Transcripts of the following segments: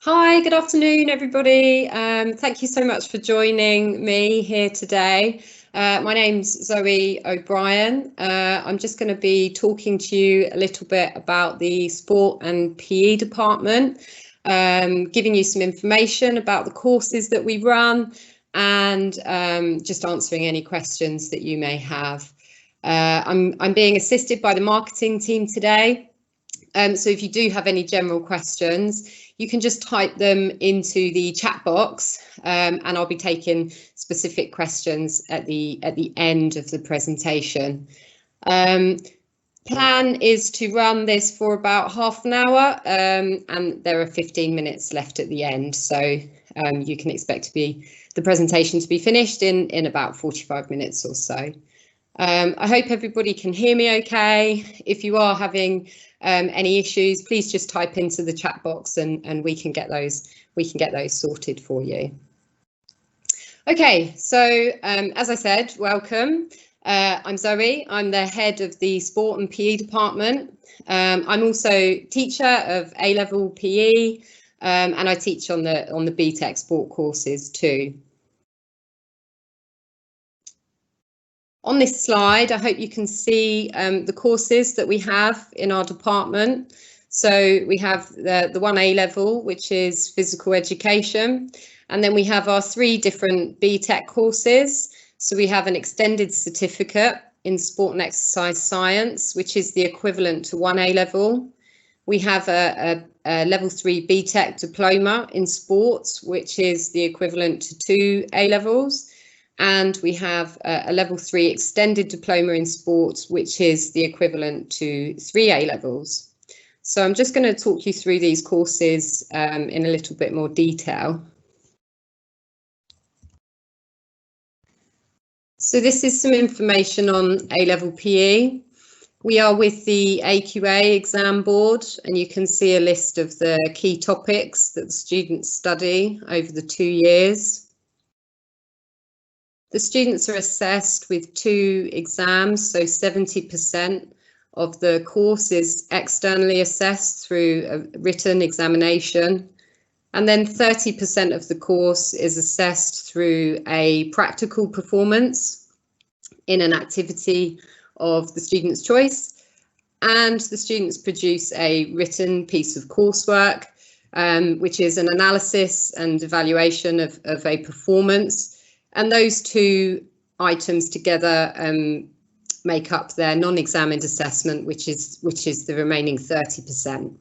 Hi, good afternoon, everybody. Thank you so much for joining me here today. My name's Zoe O'Brien. I'm just going to be talking to you a little bit about the Sport and PE department, giving you some information about the courses that we run and just answering any questions that you may have. I'm being assisted by the marketing team today. So if you do have any general questions, you can just type them into the chat box, and I'll be taking specific questions at the end of the presentation. Plan is to run this for about half an hour, and there are 15 minutes left at the end, so you can expect the presentation to be finished in about 45 minutes or so. I hope everybody can hear me okay. If you are having any issues, please just type into the chat box and we can get those sorted for you. Okay, so as I said, welcome. I'm Zoe. I'm the head of the Sport and PE department. I'm also teacher of A-level PE, and I teach on the BTEC sport courses too. On this slide, I hope you can see the courses that we have in our department. So we have the 1A level, which is physical education. And then we have our 3 different BTEC courses. So we have an extended certificate in sport and exercise science, which is the equivalent to 1A level. We have a level 3 BTEC diploma in sports, which is the equivalent to 2 A levels. And we have a level 3 extended diploma in sports, which is the equivalent to 3 A levels. So I'm just going to talk you through these courses in a little bit more detail. So this is some information on A-level PE. We are with the AQA exam board, and you can see a list of the key topics that the students study over the 2 years. The students are assessed with 2 exams, so 70% of the course is externally assessed through a written examination, and then 30% of the course is assessed through a practical performance in an activity of the student's choice, and the students produce a written piece of coursework, which is an analysis and evaluation of a performance. And those 2 items together make up their non-examined assessment, which is the remaining 30%.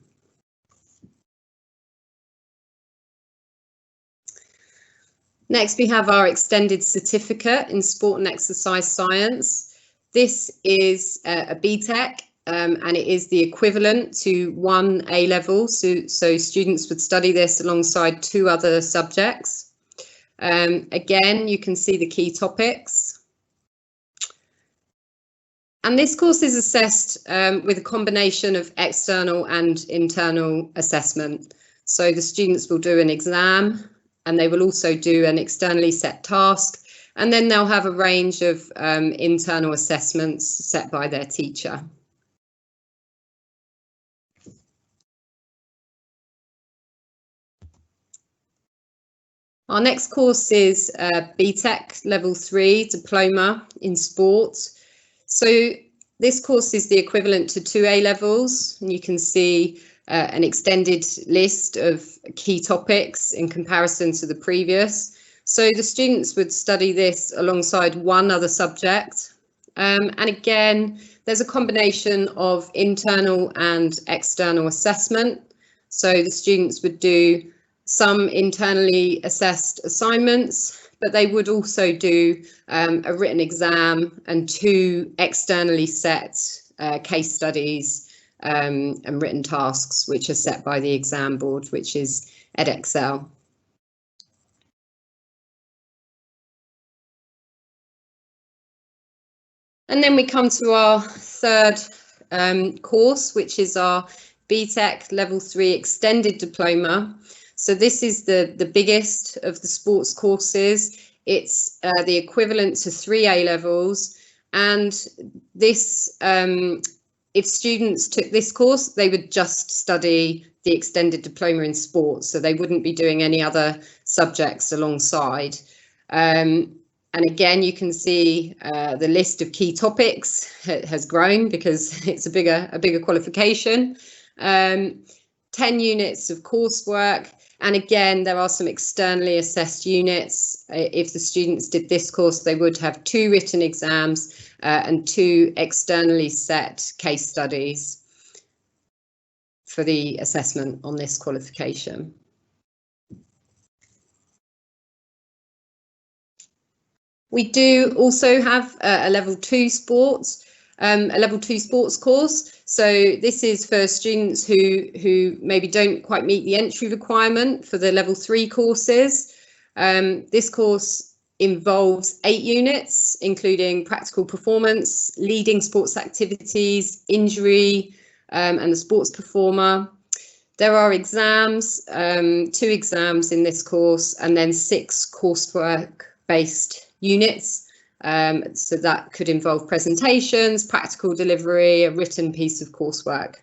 Next, we have our extended certificate in sport and exercise science. This is a BTEC, and it is the equivalent to 1 A level. So students would study this alongside 2 other subjects. Again, you can see the key topics. And this course is assessed with a combination of external and internal assessment. So the students will do an exam, and they will also do an externally set task, and then they'll have a range of internal assessments set by their teacher. Our next course is BTEC Level 3 Diploma in Sport. So this course is the equivalent to 2 A levels, and you can see an extended list of key topics in comparison to the previous. So the students would study this alongside 1 other subject. And again, there's a combination of internal and external assessment. So the students would do some internally assessed assignments, but they would also do a written exam and 2 externally set case studies and written tasks, which are set by the exam board, which is Edexcel. And then we come to our 3rd course, which is our BTEC Level 3 Extended Diploma. So this is the biggest of the sports courses. It's the equivalent to 3 A levels, and this, if students took this course, they would just study the extended diploma in sports, so they wouldn't be doing any other subjects alongside. And again, you can see the list of key topics has grown because it's a bigger qualification. 10 units of coursework. And again, there are some externally assessed units. If the students did this course, they would have 2 written exams and 2 externally set case studies for the assessment on this qualification. We do also have a level 2 sports, course. So this is for students who maybe don't quite meet the entry requirement for the level 3 courses. This course involves 8 units, including practical performance, leading sports activities, injury, and the sports performer. There are exams, 2 exams in this course, and then 6 coursework-based units. So that could involve presentations, practical delivery, a written piece of coursework.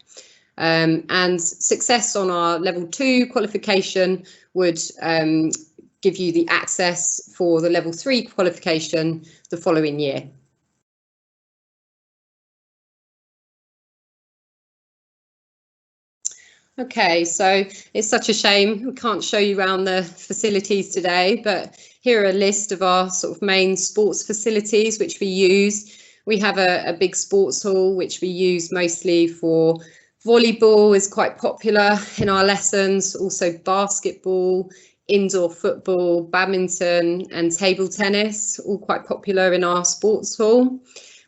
And success on our level 2 qualification would give you the access for the level 3 qualification the following year. Okay, so it's such a shame we can't show you around the facilities today, but here are a list of our sort of main sports facilities which we use. We have a big sports hall which we use mostly for volleyball, is quite popular in our lessons, also basketball, indoor football, badminton and table tennis, all quite popular in our sports hall.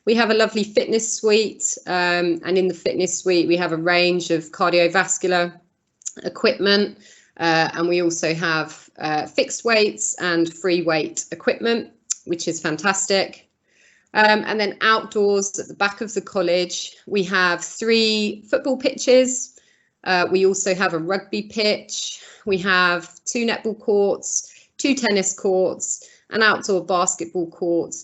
We have a lovely fitness suite, and in the fitness suite we have a range of cardiovascular equipment, and we also have fixed weights and free weight equipment, which is fantastic. And then outdoors at the back of the college we have 3 football pitches. We also have a rugby pitch. We have 2 netball courts, 2 tennis courts, an outdoor basketball court.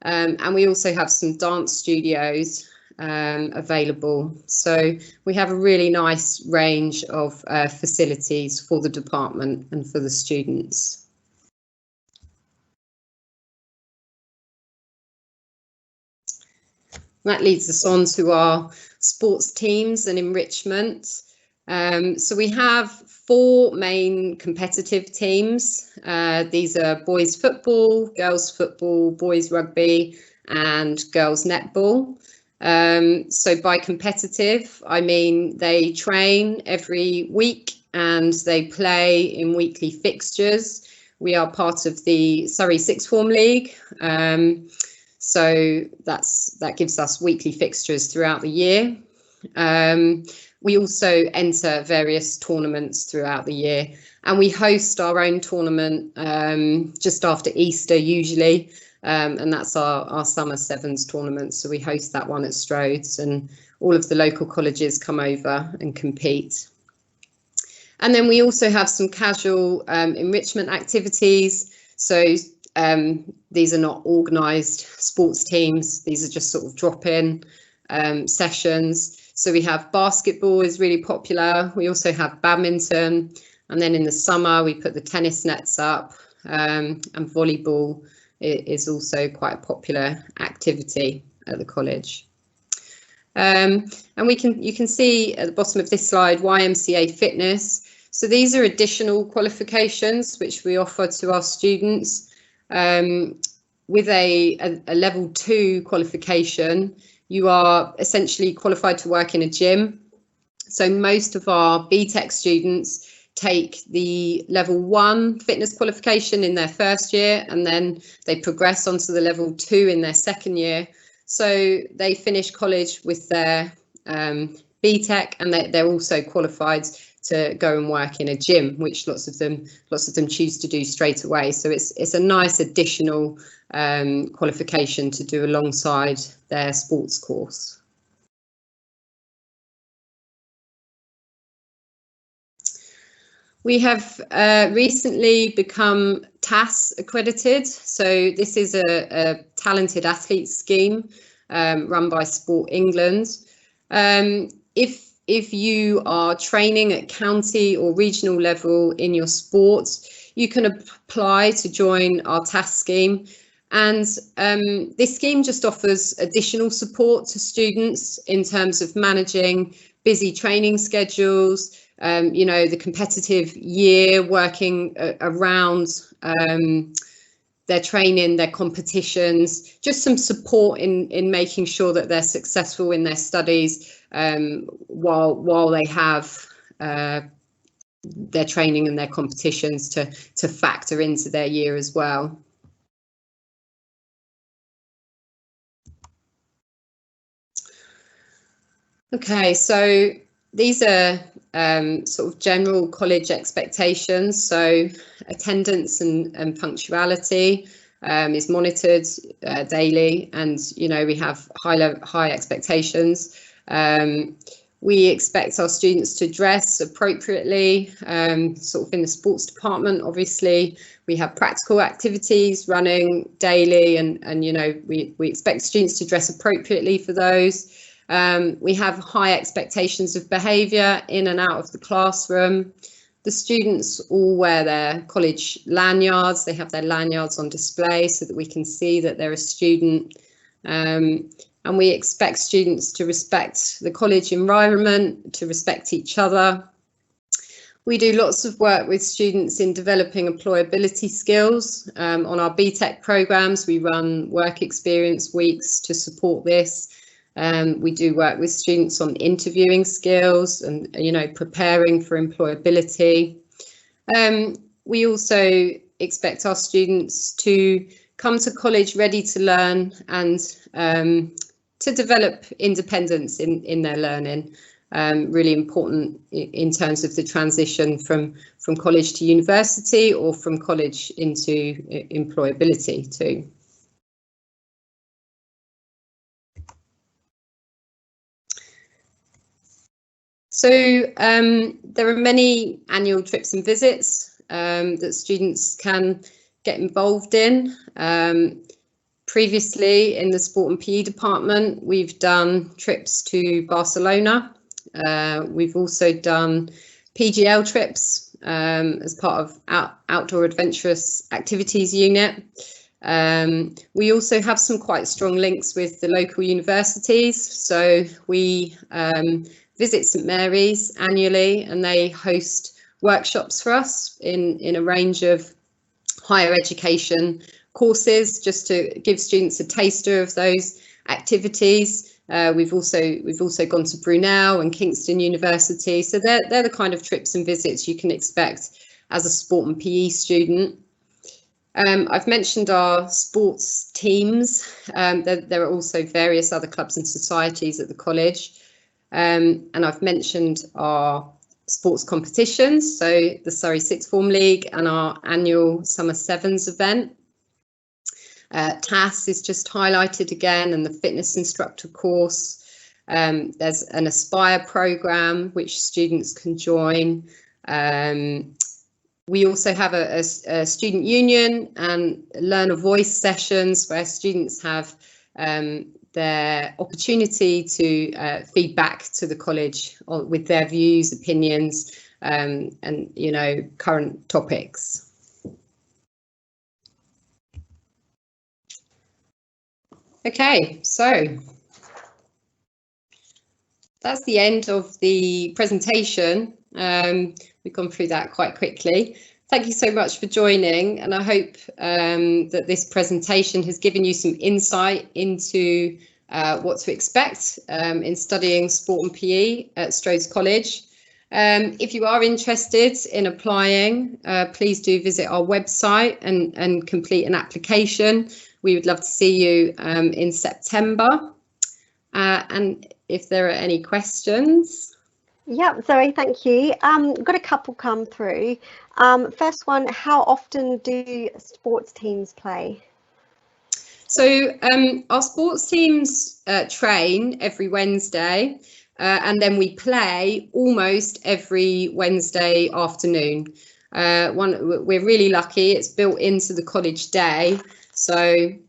And we also have some dance studios available. So we have a really nice range of facilities for the department and for the students. That leads us on to our sports teams and enrichment. So we have 4 main competitive teams. These are boys football, girls football, boys rugby and girls netball. So by competitive, I mean they train every week and they play in weekly fixtures. We are part of the Surrey Sixth Form League. So that gives us weekly fixtures throughout the year. We also enter various tournaments throughout the year, and we host our own tournament just after Easter usually, and that's our Summer Sevens tournament. So we host that one at Stroads, and all of the local colleges come over and compete. And then we also have some casual enrichment activities. So these are not organised sports teams. These are just sort of drop-in sessions. So we have basketball is really popular. We also have badminton. And then in the summer, we put the tennis nets up, and volleyball is also quite a popular activity at the college. And you can see at the bottom of this slide, YMCA Fitness. So these are additional qualifications which we offer to our students. With a level 2 qualification, you are essentially qualified to work in a gym. So most of our BTEC students take the level 1 fitness qualification in their first year, and then they progress onto the level 2 in their second year. So they finish college with their BTEC, and they're also qualified to go and work in a gym, which lots of them choose to do straight away. So it's a nice additional qualification to do alongside their sports course. We have recently become TAS accredited. So this is a talented athlete scheme run by Sport England. if you are training at county or regional level in your sports, you can apply to join our TAS scheme. And this scheme just offers additional support to students in terms of managing busy training schedules, you know, the competitive year, working around their training, their competitions, just some support in making sure that they're successful in their studies while they have their training and their competitions to factor into their year as well. Okay, so these are sort of general college expectations. So attendance and punctuality is monitored daily, and you know, we have high expectations. We expect our students to dress appropriately, sort of in the sports department. Obviously, we have practical activities running daily, and you know, we expect students to dress appropriately for those. We have high expectations of behaviour in and out of the classroom. The students all wear their college lanyards. They have their lanyards on display so that we can see that they're a student. And we expect students to respect the college environment, to respect each other. We do lots of work with students in developing employability skills. On our BTEC programmes, we run work experience weeks to support this. We do work with students on interviewing skills and, you know, preparing for employability. We also expect our students to come to college ready to learn and to develop independence in their learning. Really important in terms of the transition from college to university or from college into employability too. So there are many annual trips and visits that students can get involved in. Previously in the sport and PE department, we've done trips to Barcelona. We've also done PGL trips as part of Outdoor Adventurous Activities Unit. We also have some quite strong links with the local universities. So we visit St Mary's annually, and they host workshops for us in a range of higher education courses, just to give students a taster of those activities. We've also gone to Brunel and Kingston University, so they're the kind of trips and visits you can expect as a sport and PE student. I've mentioned our sports teams. There are also various other clubs and societies at the college. And I've mentioned our sports competitions, so the Surrey Sixth Form League and our annual Summer Sevens event. TAS is just highlighted again, and the fitness instructor course. There's an Aspire programme which students can join. We also have a student union and learner voice sessions where students have their opportunity to feed back to the college with their views, opinions, and you know, current topics. Okay, so that's the end of the presentation. We've gone through that quite quickly. Thank you so much for joining, and I hope that this presentation has given you some insight into what to expect in studying sport and PE at Stroads College. If you are interested in applying, please do visit our website and complete an application. We would love to see you in September. And if there are any questions. Yeah, Zoe, thank you. Got a couple come through. First one, how often do sports teams play? So our sports teams train every Wednesday, and then we play almost every Wednesday afternoon. We're really lucky, it's built into the college day, so you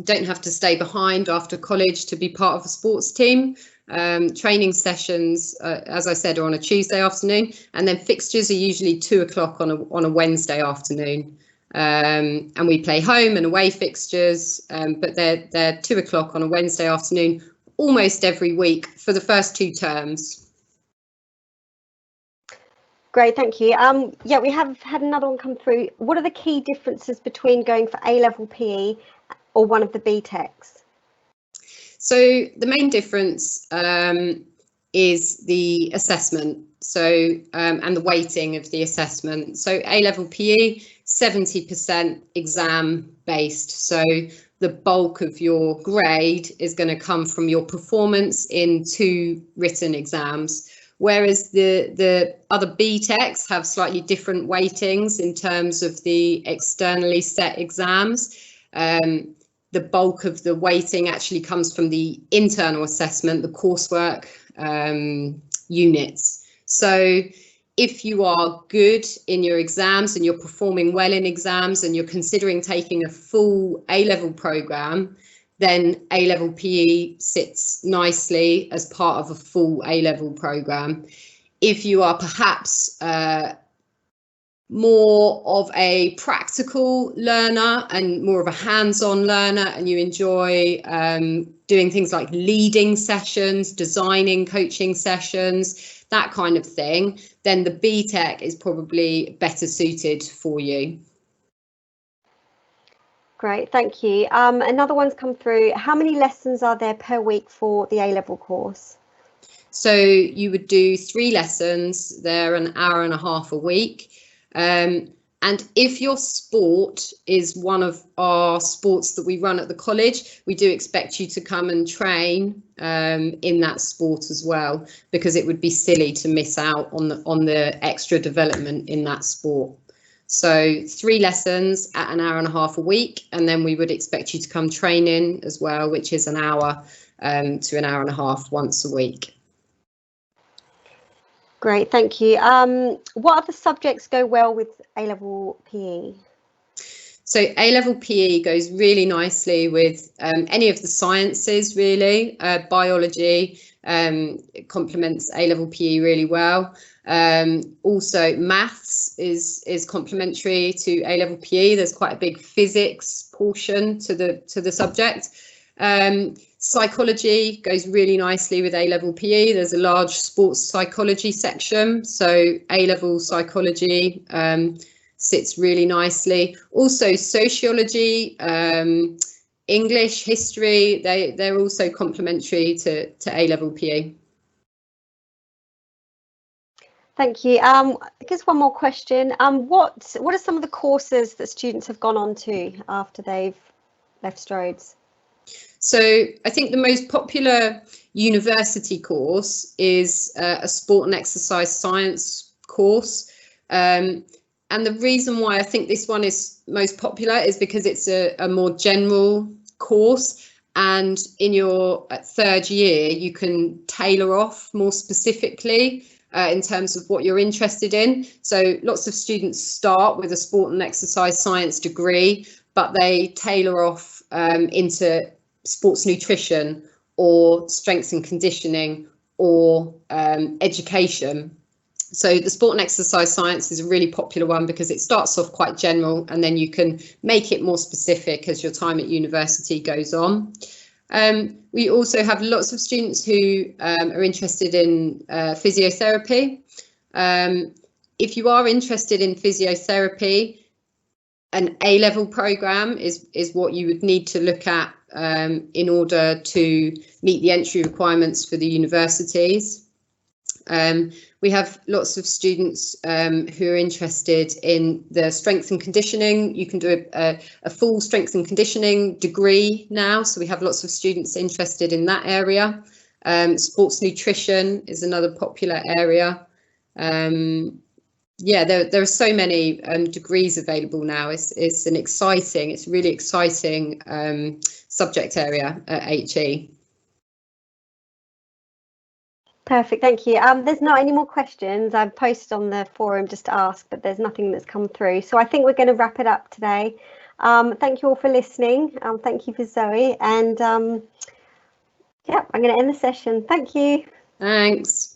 don't have to stay behind after college to be part of a sports team. Training sessions, as I said, are on a Tuesday afternoon, and then fixtures are usually 2 o'clock on a Wednesday afternoon. And we play home and away fixtures, but they're 2 o'clock on a Wednesday afternoon almost every week for the first 2 terms. Great, thank you. Yeah, we have had another one come through. What are the key differences between going for A-level PE or one of the BTECs? So the main difference is the assessment, and the weighting of the assessment. So A-level PE, 70% exam based. So the bulk of your grade is going to come from your performance in 2 written exams. Whereas the other BTECs have slightly different weightings in terms of the externally set exams. The bulk of the weighting actually comes from the internal assessment, the coursework units. So if you are good in your exams and you're performing well in exams and you're considering taking a full A-level programme, then A-level PE sits nicely as part of a full A-level programme. If you are perhaps more of a practical learner and more of a hands-on learner, and you enjoy doing things like leading sessions, designing coaching sessions, that kind of thing, then the BTEC is probably better suited for you. Great, thank you. Another one's come through. How many lessons are there per week for the A-level course? So you would do 3 lessons. They're an hour and a half a week. And if your sport is one of our sports that we run at the college, we do expect you to come and train in that sport as well, because it would be silly to miss out on the extra development in that sport. So 3 lessons at an hour and a half a week, and then we would expect you to come training as well, which is an hour to an hour and a half once a week. Great, thank you. What other subjects go well with A-level PE? So A-level PE goes really nicely with any of the sciences, really. Biology complements A-level PE really well. Also, maths is complementary to A-level PE. There's quite a big physics portion to the subject. Psychology goes really nicely with A-level PE. There's a large sports psychology section, so A-level psychology sits really nicely. Also sociology, English, history, they're also complementary to A-level PE. Thank you. I guess one more question. What are some of the courses that students have gone on to after they've left Strode's? So I think the most popular university course is a sport and exercise science course. And the reason why I think this one is most popular is because it's a more general course, and in your 3rd year you can tailor off more specifically in terms of what you're interested in. So lots of students start with a sport and exercise science degree, but they tailor off into sports nutrition or strength and conditioning or education. So the sport and exercise science is a really popular one because it starts off quite general, and then you can make it more specific as your time at university goes on. We also have lots of students who are interested in physiotherapy. If you are interested in physiotherapy, an A-level programme is what you would need to look at in order to meet the entry requirements for the universities. We have lots of students who are interested in the strength and conditioning. You can do a full strength and conditioning degree now, so we have lots of students interested in that area. Sports nutrition is another popular area. Yeah, there are so many degrees available now. It's a really exciting subject area at HE. Perfect, thank you. There's not any more questions. I've posted on the forum just to ask, but there's nothing that's come through. So I think we're going to wrap it up today. Thank you all for listening. Thank you for Zoe, and Yep, I'm going to end the session. Thank you. Thanks.